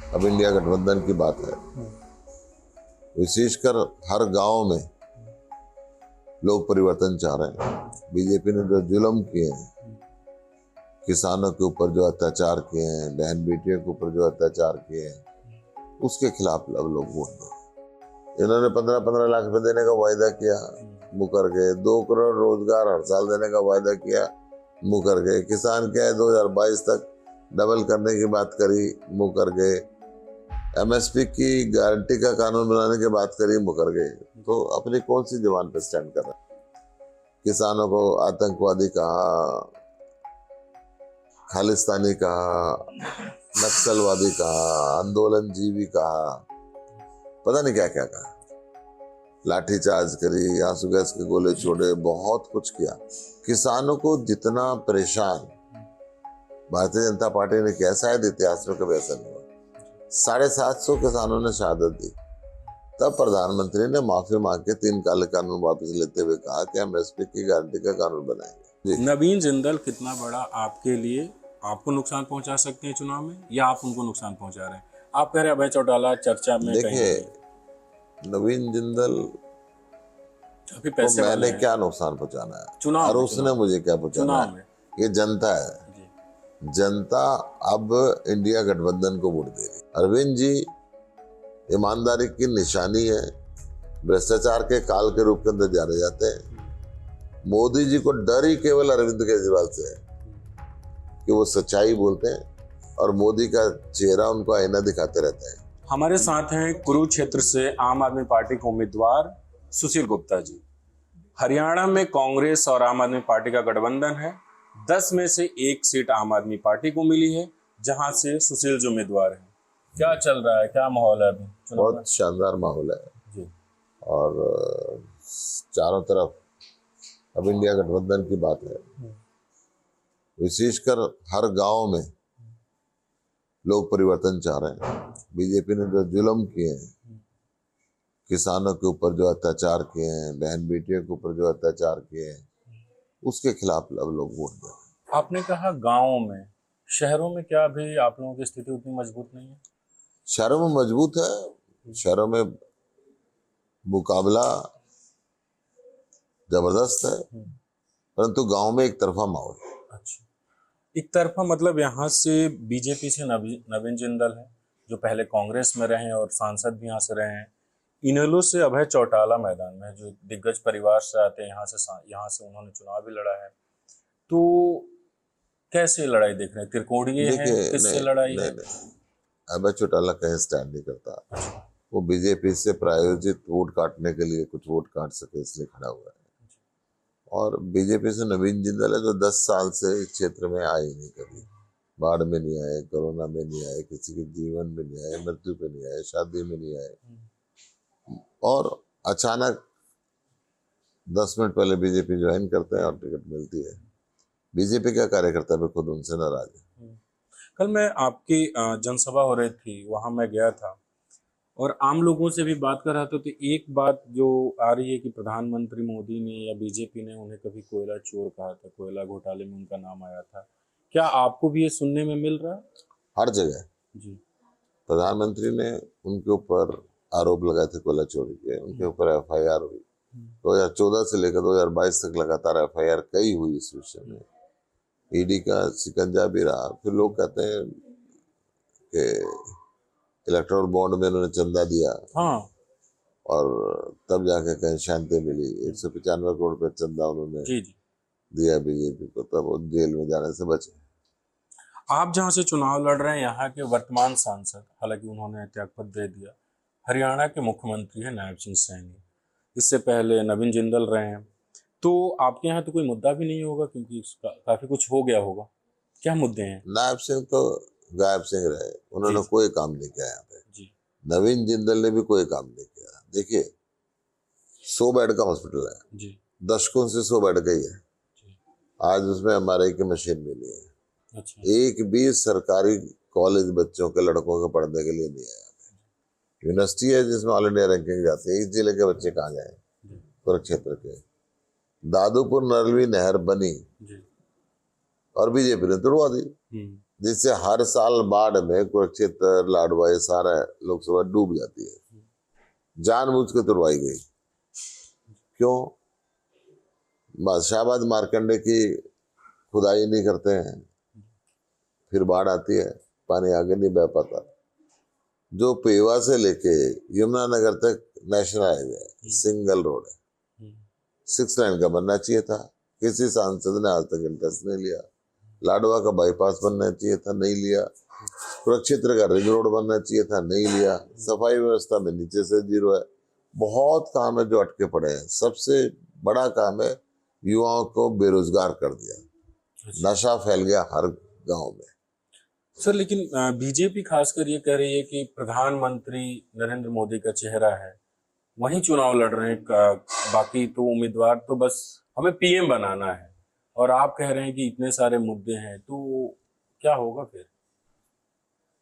अब इंडिया गठबंधन की बात है, विशेषकर हर गांव में लोग परिवर्तन चाह रहे हैं। बीजेपी ने जो जुल्म किए हैं, किसानों के ऊपर जो अत्याचार किए हैं, बहन बेटियों के ऊपर जो अत्याचार किए हैं, उसके खिलाफ अब लोग वोट दें। इन्होंने 15-15 लाख रुपए देने का वायदा किया, मुकर गए। 2 करोड़ रोजगार हर साल देने का वायदा किया, मुकर गए। किसान क्या है 2022 तक डबल करने की बात करी, मुकर गए। एमएसपी की गारंटी का कानून बनाने की बात करी, मुकर गए। तो अपनी कौन सी जबान पे स्टैंड कर रहे हैं? किसानों को आतंकवादी कहा, खालिस्तानी कहा, नक्सलवादी कहा, आंदोलन जीवी कहा, पता नहीं क्या क्या कहा। लाठीचार्ज करी, आंसू गैस के गोले छोड़े, बहुत कुछ किया। किसानों को जितना परेशान भारतीय जनता पार्टी ने किया, शायद इतिहास में कभी ऐसा नहीं हुआ। 750 किसानों ने शहादत दी। तब प्रधानमंत्री ने माफी मांग के 3 काले कानून वापस लेते हुए कहा कि हम एमएसपी की गारंटी का कानून बनाएंगे। नवीन जिंदल कितना बड़ा आपके लिए, आपको नुकसान पहुंचा सकते हैं चुनाव में, या आप उनको नुकसान पहुंचा रहे हैं? आप कह रहे हैं अभय चौटाला चर्चा में देखिए, नवीन जिंदल काफी को पैसे वाले मैंने हैं। क्या नुकसान पहुंचाना है चुनाव और में, उसने मुझे क्या पहुंचाना चुनाव में है? ये जनता है। जी। जनता अब इंडिया गठबंधन को वोट दे रही। अरविंद जी ईमानदारी की निशानी है, भ्रष्टाचार के काल के रूप के अंदर जाने जाते हैं। मोदी जी को डर ही केवल अरविंद केजरीवाल से है कि वो सच्चाई बोलते हैं और मोदी का चेहरा उनको आईना दिखाते रहते हैं। हमारे साथ हैं कुरुक्षेत्र से आम आदमी पार्टी के उम्मीदवार सुशील गुप्ता जी। हरियाणा में कांग्रेस और आम आदमी पार्टी का गठबंधन है। 10 में से 1 सीट आम आदमी पार्टी को मिली है, जहां से सुशील जो उम्मीदवार है। क्या चल रहा है, क्या माहौल है अभी चुनाव में? बहुत शानदार माहौल है जी। और चारों तरफ अब इंडिया गठबंधन की बात है। विशेषकर हर गांव में लोग परिवर्तन चाह रहे हैं। बीजेपी ने जो जुल्म किए हैं, किसानों के ऊपर जो अत्याचार किए हैं, बहन बेटियों के ऊपर जो अत्याचार किए हैं, उसके खिलाफ अब लोग वोट दें। आपने कहा गांवों में, शहरों में क्या अभी आप लोगों की स्थिति उतनी मजबूत नहीं है? शहरों में मजबूत है, शहरों में मुकाबला जबरदस्त है, परंतु गांव में एक तरफा माहौल है। अच्छा, एक तरफा मतलब यहाँ से बीजेपी से नवीन जिंदल है, जो पहले कांग्रेस में रहे हैं और सांसद भी यहाँ से रहे हैं। इनेलो से अभय चौटाला मैदान में है, जो दिग्गज परिवार से आते हैं। यहाँ से उन्होंने चुनाव भी लड़ा है। तो कैसे लड़ाई देख रहे हैं? त्रिकोणीय है, देखिए, किससे लड़ाई है? अभय चौटाला कहीं स्टैंड नहीं करता। वो बीजेपी से प्रायोजित वोट काटने के लिए कुछ वोट काट सके इसलिए खड़ा हुआ है। और बीजेपी से नवीन जिंदल है जो 10 साल से इस क्षेत्र में आए ही नहीं, कभी बाढ़ में नहीं आए, कोरोना में नहीं आए, किसी के जीवन में नहीं आए, मृत्यु पे नहीं आए, शादी में नहीं आए, और अचानक 10 मिनट पहले बीजेपी ज्वाइन करते हैं और टिकट मिलती है। बीजेपी का कार्यकर्ता भी खुद उनसे नाराज है। कल मैं आपकी जनसभा हो रही थी, वहां मैं गया था और आम लोगों से भी बात कर रहा था। तो एक बात जो आ रही है कि प्रधानमंत्री मोदी ने या बीजेपी ने उन्हें कभी कोयला चोर कहा था, कोयला घोटाले में उनका नाम आया था। क्या आपको भी ये सुनने में मिल रहा है? हर जगह जी। प्रधानमंत्री ने उनके ऊपर आरोप लगाए थे कोयला चोरी के, उनके ऊपर एफआईआर हुई। 2014 से लेकर 2022 तक लगातार एफआईआर कई हुई इस विषय में। ईडी का शिकंजा भी रहा। फिर लोग कहते हैं कि इलेक्टोरल बॉन्ड में उन्होंने चंदा दिया, हाँ, और तब जाके कहीं शांति मिली। 195 करोड़ रुपए चंदा उन्होंने जी जी। दिया बीजेपी को, तब वो जेल में जाने से बचे। आप जहाँ से चुनाव लड़ रहे हैं, यहाँ के वर्तमान सांसद, हालांकि उन्होंने त्यागपत्र दे दिया, हरियाणा के मुख्यमंत्री हैं नायब सिंह सैनी। इससे पहले नवीन जिंदल रहे हैं। तो आपके यहाँ तो कोई मुद्दा भी नहीं होगा, क्योंकि काफी कुछ हो गया होगा। क्या मुद्दे हैं? नायब सिंह तो गायब सिंह रहे, उन्होंने कोई काम नहीं किया यहाँ पे। जी। नवीन जिंदल ने भी कोई काम नहीं किया। देखिए, 100 बेड का हॉस्पिटल है जी। दशकों से, 100 बेड का ही है। आज उसमें एमआरआई की मशीन मिली है। अच्छा। एक भी सरकारी कॉलेज बच्चों के, लड़कों के पढ़ने के लिए नहीं है। यूनिवर्सिटी है जिसमें ऑल इंडिया रैंकिंग जाती है, इस जिले के बच्चे कहाँ जाए? कुरुक्षेत्र के दादूपुर नरवी नहर बनी जी। और बीजेपी ने तुड़वा दी। जिससे हर साल बाढ़ में कुरुक्षेत्र, लाडवा, ये सारा लोकसभा डूब जाती है, जानबूझ के तुड़वाई गई। क्यों? शाहबाद मार्कंडे की खुदाई नहीं करते हैं, फिर बाढ़ आती है, पानी आगे नहीं बह पाता। जो पेवा से लेके यमुनानगर तक नेशनल हाईवे है, सिंगल रोड है, 6 लाइन का बनना चाहिए था, किसी सांसद ने आज तक इंटरेस्ट नहीं लिया। लाडवा का बाईपास बनना चाहिए था, नहीं लिया। कुरुक्षेत्र का रिंग रोड बनना चाहिए था, नहीं लिया। सफाई व्यवस्था में नीचे से जीरो है। बहुत काम है जो अटके पड़े हैं। सबसे बड़ा काम है, युवाओं को बेरोजगार कर दिया, नशा फैल गया हर गांव में। सर लेकिन बीजेपी खासकर ये कह रही है कि प्रधानमंत्री नरेंद्र मोदी का चेहरा है, वही चुनाव लड़ रहे हैं, बाकी तो उम्मीदवार तो बस हमें पीएम बनाना है, और आप कह रहे हैं कि इतने सारे मुद्दे हैं, तो क्या होगा फिर?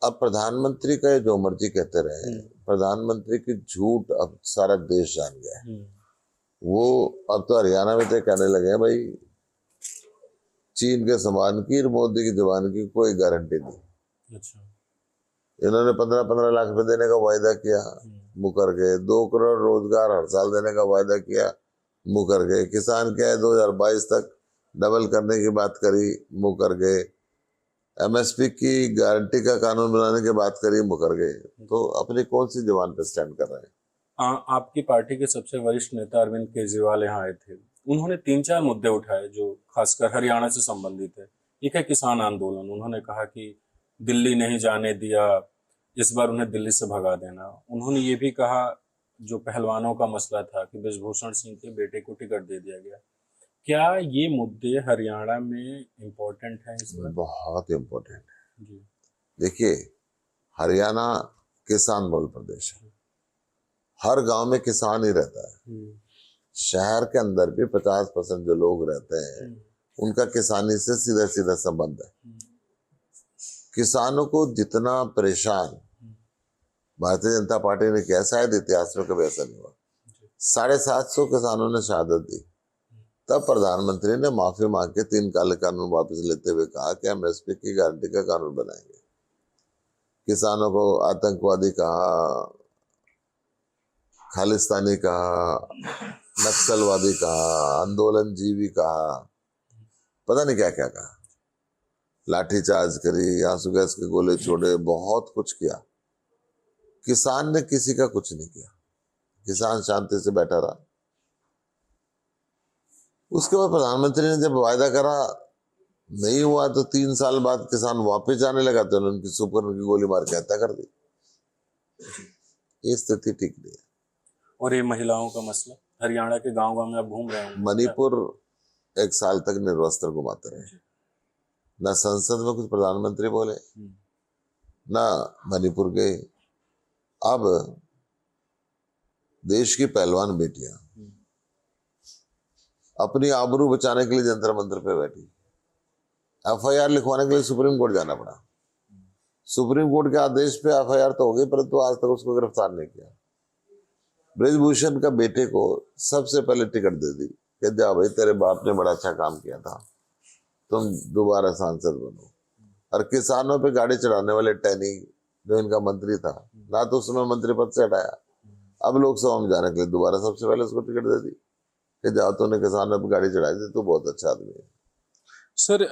अब प्रधानमंत्री का ये जो मर्जी कहते रहे, प्रधानमंत्री की झूठ अब सारा देश जान गया है। वो अब तो हरियाणा में तो कहने लगे हैं, भाई चीन के समान की और मोदी की जबान की कोई गारंटी नहीं। अच्छा। इन्होंने 15-15 लाख रुपए देने का वायदा किया, मुकर गए। 2 करोड़ रोजगार हर साल देने का वायदा किया, मुकर गए। किसान क्या है 2022 तक डबल करने की बात करी, मुकर गए। एमएसपी की गारंटी का कानून बनाने की बात करी, मुकर गए। तो अपनी कौन सी जबान पे स्टैंड कर रहे हैं? आपकी पार्टी के सबसे वरिष्ठ नेता अरविंद केजरीवाल यहाँ आए थे, उन्होंने 3-4 मुद्दे उठाए जो खासकर हरियाणा से संबंधित है। एक है किसान आंदोलन, उन्होंने कहा कि दिल्ली नहीं जाने दिया, इस बार उन्हें दिल्ली से भगा देना। उन्होंने ये भी कहा, जो पहलवानों का मसला था कि ब्रजभूषण सिंह के बेटे को टिकट दे दिया गया। क्या ये मुद्दे हरियाणा में इम्पोर्टेंट हैं इस बार? बहुत इम्पोर्टेंट है जी। देखिए, हरियाणा किसान बहुल प्रदेश है, हर गांव में किसान ही रहता है। शहर के अंदर भी 50% जो लोग रहते हैं, उनका किसानी से सीधा सीधा संबंध है। किसानों को जितना परेशान भारतीय जनता पार्टी ने किया, शायद इतिहास में कभी ऐसा नहीं हुआ। 750 किसानों ने शहादत दी। तब प्रधानमंत्री ने माफी मांग के 3 काले कानून वापस लेते हुए कहा कि हम एमएसपी की गारंटी का कानून बनाएंगे। किसानों को आतंकवादी कहा, खालिस्तानी कहा, नक्सलवादी कहा, आंदोलन जीवी कहा, पता नहीं क्या क्या कहा। लाठीचार्ज करी, आंसू गैस के गोले छोड़े, बहुत कुछ किया। किसान ने किसी का कुछ नहीं किया, किसान शांति से बैठा रहा। उसके बाद प्रधानमंत्री ने जब वायदा करा, नहीं हुआ, तो 3 साल बाद किसान वापस जाने लगा, तो उनकी सुपर की गोली मार के हत्या कर दी। ये स्थिति ठीक नहीं है। और ये महिलाओं का मसला, हरियाणा के गांव गांव में आप घूम रहे हैं, मणिपुर 1 साल तक निर्वस्त्र घुमाते रहे, ना संसद में कुछ प्रधानमंत्री बोले, ना मणिपुर गए। अब देश की पहलवान बेटियां अपनी आबरू बचाने के लिए जंतर मंतर पे बैठी, एफआईआर लिखवाने के लिए सुप्रीम कोर्ट जाना पड़ा। सुप्रीम कोर्ट के आदेश पे एफआईआर तो हो गई, परंतु आज तक उसको गिरफ्तार नहीं किया। ब्रजभूषण का बेटे को सबसे पहले टिकट दे दी कि जा भाई, तेरे बाप ने बड़ा अच्छा काम किया था, तुम दोबारा सांसद बनो। और किसानों पे गाड़ी चढ़ाने वाले टैनी, जो इनका मंत्री था, ना तो उसमें मंत्री पद से हटाया, अब लोकसभा में जाने के लिए दोबारा सबसे पहले उसको टिकट दे दी कि जाओ, तूने किसानों पे गाड़ी चढ़ाई थी, तू बहुत अच्छा आदमी है। सर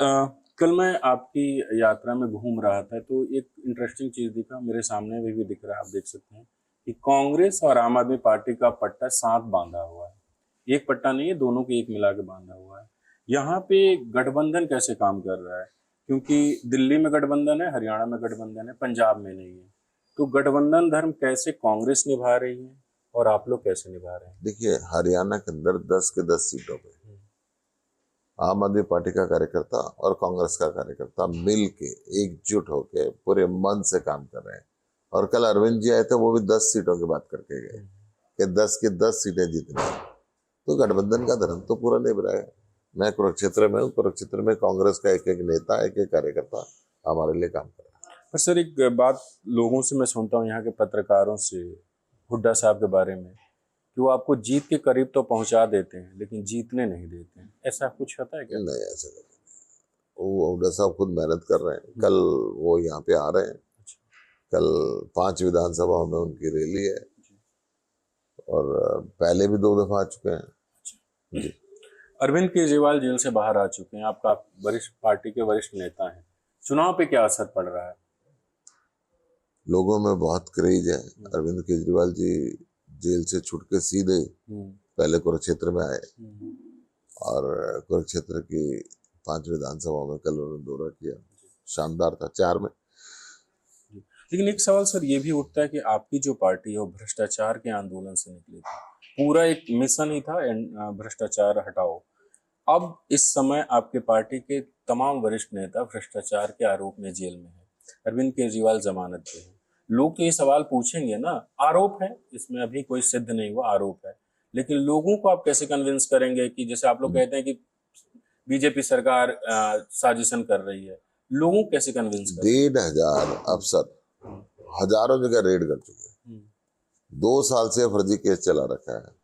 कल मैं आपकी यात्रा में घूम रहा था, तो एक इंटरेस्टिंग चीज दिखा, मेरे सामने भी दिख रहा है, आप देख सकते हैं कि कांग्रेस और आम आदमी पार्टी का पट्टा साथ बांधा हुआ है। एक पट्टा नहीं है, दोनों को एक मिला के बांधा हुआ है। यहाँ पे गठबंधन कैसे काम कर रहा है? क्योंकि दिल्ली में गठबंधन है, हरियाणा में गठबंधन है, पंजाब में नहीं है। तो गठबंधन धर्म कैसे कांग्रेस निभा रही है और आप लोग कैसे निभा रहे हैं? देखिए, हरियाणा के अंदर 10 के 10 सीटों पे आम आदमी पार्टी का कार्यकर्ता और कांग्रेस का कार्यकर्ता मिल के एकजुट होकर पूरे मन से काम कर रहे हैं। और कल अरविंद जी आए थे, वो भी 10 सीटों की बात करके गए कि 10 की 10 सीटें जीतनी है। तो गठबंधन का धर्म तो पूरा नहीं रहा है। मैं कुरुक्षेत्र में हूँ, कुरुक्षेत्र में कांग्रेस का एक एक नेता, एक एक कार्यकर्ता हमारे लिए काम कर रहा है। पर सर एक बात लोगों से मैं सुनता हूँ, यहाँ के पत्रकारों से, हुड्डा साहब के बारे में, कि वो आपको जीत के करीब तो पहुंचा देते हैं लेकिन जीतने नहीं देते हैं। ऐसा कुछ होता है क्या? नहीं, ऐसा नहीं। वो हुड्डा साहब खुद मेहनत कर रहे हैं। कल वो यहाँ पे आ रहे हैं। कल 5 विधानसभाओं में उनकी रैली है और पहले भी 2 दफा आ चुके हैं जी। अरविंद केजरीवाल जेल से बाहर आ चुके हैं, आपका वरिष्ठ पार्टी के वरिष्ठ नेता हैं, चुनाव पे क्या असर पड़ रहा है? लोगों में बहुत क्रेज है। अरविंद केजरीवाल जी जेल से छूट के सीधे पहले कुरुक्षेत्र में आए और कुरुक्षेत्र की 5 विधानसभाओं में कल उन्होंने दौरा किया। शानदार था 4 में। लेकिन एक सवाल सर ये भी उठता है कि आपकी जो पार्टी है वो भ्रष्टाचार के आंदोलन से निकली थी, पूरा एक मिशन ही था भ्रष्टाचार हटाओ। अब इस समय आपके पार्टी के तमाम वरिष्ठ नेता भ्रष्टाचार के आरोप में जेल में है, अरविंद केजरीवाल जमानत पे है। लोग तो ये सवाल पूछेंगे ना, आरोप है, इसमें अभी कोई सिद्ध नहीं हुआ, आरोप है, लेकिन लोगों को आप कैसे कन्विंस करेंगे कि जैसे आप लोग कहते हैं कि बीजेपी सरकार साजिशन कर रही है, लोगों को कैसे कन्विंस करेंगे? 1,500 अफसर हजारों जगह रेड कर चुके हैं। 2 साल से फर्जी केस चला रखा है।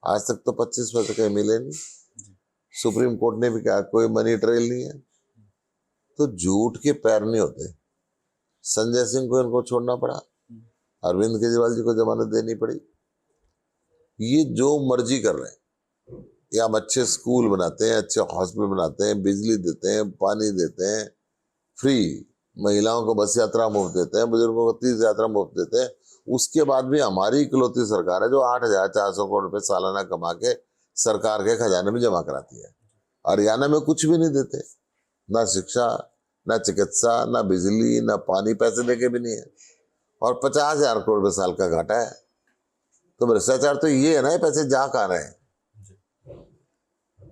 आज तक तो 25 पैसे कहीं मिले नहीं। सुप्रीम कोर्ट ने भी कहा कोई मनी ट्रेल नहीं है। तो झूठ के पैर नहीं होते। संजय सिंह को इनको छोड़ना पड़ा, अरविंद केजरीवाल जी को जमानत देनी पड़ी। ये जो मर्जी कर रहे हैं। या हम अच्छे स्कूल बनाते हैं, अच्छे हॉस्पिटल बनाते हैं, बिजली देते हैं, पानी देते हैं, फ्री, महिलाओं को बस यात्रा मुफ्त देते हैं, बुजुर्गों को 30 यात्रा मुफ्त देते हैं। उसके बाद भी हमारी इकलौती सरकार है जो 8,400 करोड़ रुपए सालाना कमा के सरकार के खजाने में जमा कराती है। हरियाणा में कुछ भी नहीं देते, ना शिक्षा, ना चिकित्सा, ना बिजली, ना पानी, पैसे देके भी नहीं है, और 50,000 करोड़ रुपए साल का घाटा है। तो भ्रष्टाचार तो ये है ना, ये पैसे जा कहाँ रहे हैं।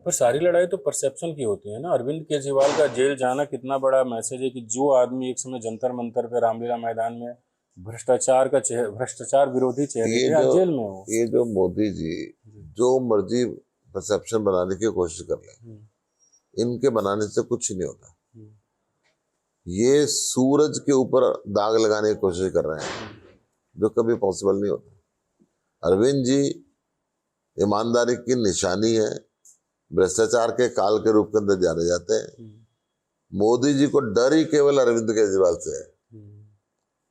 पर सारी लड़ाई तो परसेप्शन की होती है ना। अरविंद केजरीवाल का जेल जाना कितना बड़ा मैसेज है कि जो आदमी एक समय जंतर मंतर पे रामलीला मैदान में भ्रष्टाचार विरोधी चेहरे थे, आज जेल में हो। ये जो मोदी जी जो मर्जी परसेप्शन बनाने की कोशिश कर रहे हैं, इनके बनाने से कुछ नहीं होता। ये सूरज के ऊपर दाग लगाने की कोशिश कर रहे हैं जो कभी पॉसिबल नहीं होता। अरविंद जी ईमानदारी की निशानी है, भ्रष्टाचार के काल के रूप के अंदर जाने जाते हैं। मोदी जी को डर ही केवल अरविंद केजरीवाल से है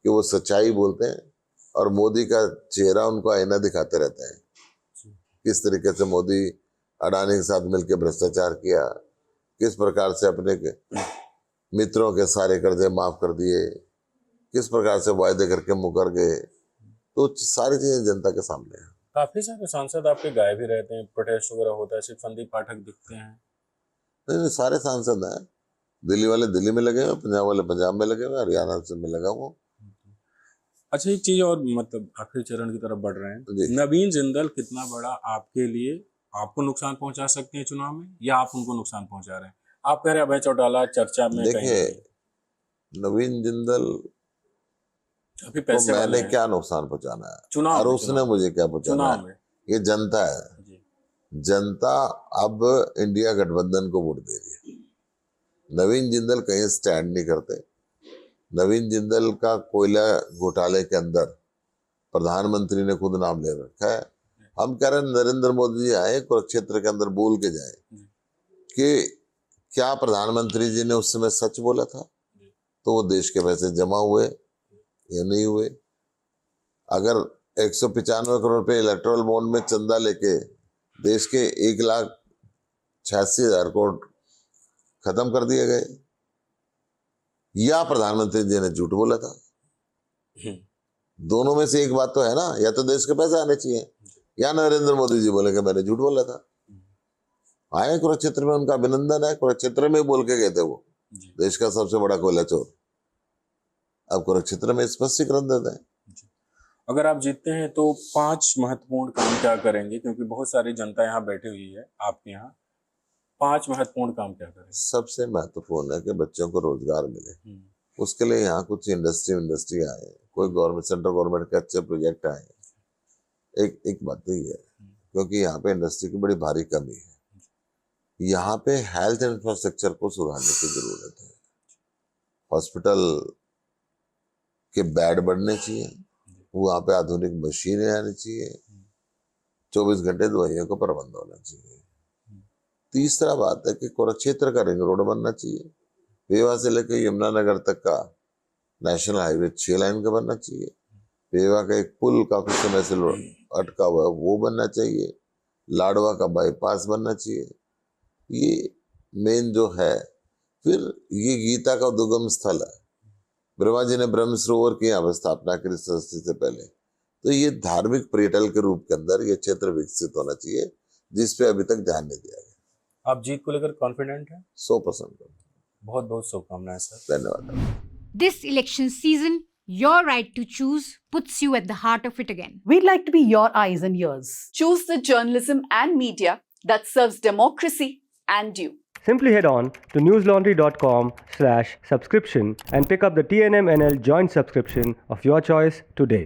कि वो सच्चाई बोलते हैं और मोदी का चेहरा उनको आईना दिखाते रहते हैं। किस तरीके से मोदी अडानी के साथ मिलकर भ्रष्टाचार किया, किस प्रकार से अपने मित्रों के सारे कर्जे माफ कर दिए, किस प्रकार से वायदे करके मुकर गए। तो सारी चीजें जनता के सामने है। काफी सारे सांसद आपके गायब ही रहते हैं, प्रोटेस्ट वगैरह होता है, सिर्फ संदीप पाठक दिखते हैं। नहीं, सारे सांसद हैं। दिल्ली वाले दिल्ली में लगे हुए, पंजाब वाले पंजाब में लगे हुए, हरियाणा से में लगा हुआ। अच्छा, एक चीज और, मतलब आखिरी चरण की तरफ बढ़ रहे हैं, नवीन जिंदल कितना बड़ा आपके लिए, आपको नुकसान पहुंचा सकते हैं चुनाव में, या आप उनको नुकसान पहुंचा रहे हैं? आप कह रहे हैं अभय चौटाला चर्चा में, देखिए नवीन जिंदल अभी पैसे तो मैंने क्या नुकसान पहुंचाना है चुनाव और उसने मुझे क्या पहुंचाना है? ये जनता है। जनता अब इंडिया गठबंधन को वोट दे रही है। नवीन जिंदल कहीं स्टैंड नहीं करते। नवीन जिंदल का कोयला घोटाले के अंदर प्रधानमंत्री ने खुद नाम ले रखा है। हम कह रहे हैं नरेंद्र मोदी जी आए कुरुक्षेत्र के अंदर बोल के जाए कि क्या प्रधानमंत्री जी ने उस समय सच बोला था, तो वो देश के पैसे जमा हुए या नहीं हुए। अगर 195 करोड़ रुपए इलेक्ट्रल बॉन्ड में चंदा लेके देश के 1,86,000 करोड़ खत्म कर दिए गए, या प्रधानमंत्री जी ने झूठ बोला था, दोनों में से एक बात तो है ना। या तो देश के पैसे आने चाहिए, या नरेंद्र मोदी जी बोले कि मैंने झूठ बोला था। आए कुरुक्षेत्र में, उनका अभिनंदन है। कुरुक्षेत्र में बोल के गए थे वो देश का सबसे बड़ा कोयला चोर। अब कुरुक्षेत्र में स्पष्टीकरण देते हैं। अगर आप जीतते हैं तो 5 महत्वपूर्ण काम क्या करेंगे, क्योंकि बहुत सारी जनता यहाँ बैठी हुई है आपके यहाँ, 5 महत्वपूर्ण काम क्या करेंगे? सबसे महत्वपूर्ण है कि बच्चों को रोजगार मिले। उसके लिए यहाँ कुछ इंडस्ट्री आए, कोई गवर्नमेंट, सेंट्रल गवर्नमेंट के अच्छे प्रोजेक्ट आए। एक बात तो ये है, क्योंकि यहाँ पे इंडस्ट्री की बड़ी भारी कमी है। यहाँ पे हेल्थ इंफ्रास्ट्रक्चर को सुधारने की जरूरत है। हॉस्पिटल के बेड बढ़ने चाहिए, वहाँ पे आधुनिक मशीनें आनी चाहिए, 24 घंटे दवाइयों का प्रबंध होना चाहिए। तीसरा बात है कि कुरुक्षेत्र का रिंग रोड बनना चाहिए। पेवा से लेकर यमुनानगर तक का नेशनल हाईवे 6 लाइन का बनना चाहिए। पेवा का एक पुल काफी समय से अटका हुआ है, वो बनना चाहिए। लाडवा का बाईपास बनना चाहिए। ये मेन जो है। फिर ये गीता का दुर्गम स्थल है। ब्रह्मा जी ने ब्रह्म सरोवर की यहाँ स्थापना करी सृष्टि से पहले। तो ये धार्मिक पर्यटन के रूप के अंदर ये क्षेत्र विकसित होना चाहिए, जिसपे अभी तक ध्यान नहीं दिया गया। आप जीत को लेकर कॉन्फिडेंट हैं? 100%। बहुत बहुत शुभकामनाएं सर। धन्यवाद। This election season, your right to choose puts you at the heart of it again. We'd like to be your eyes and ears. Choose the journalism and media that serves democracy and you. Simply head on to newslaundry.com/subscription and pick up the TNMNL joint subscription of your choice today.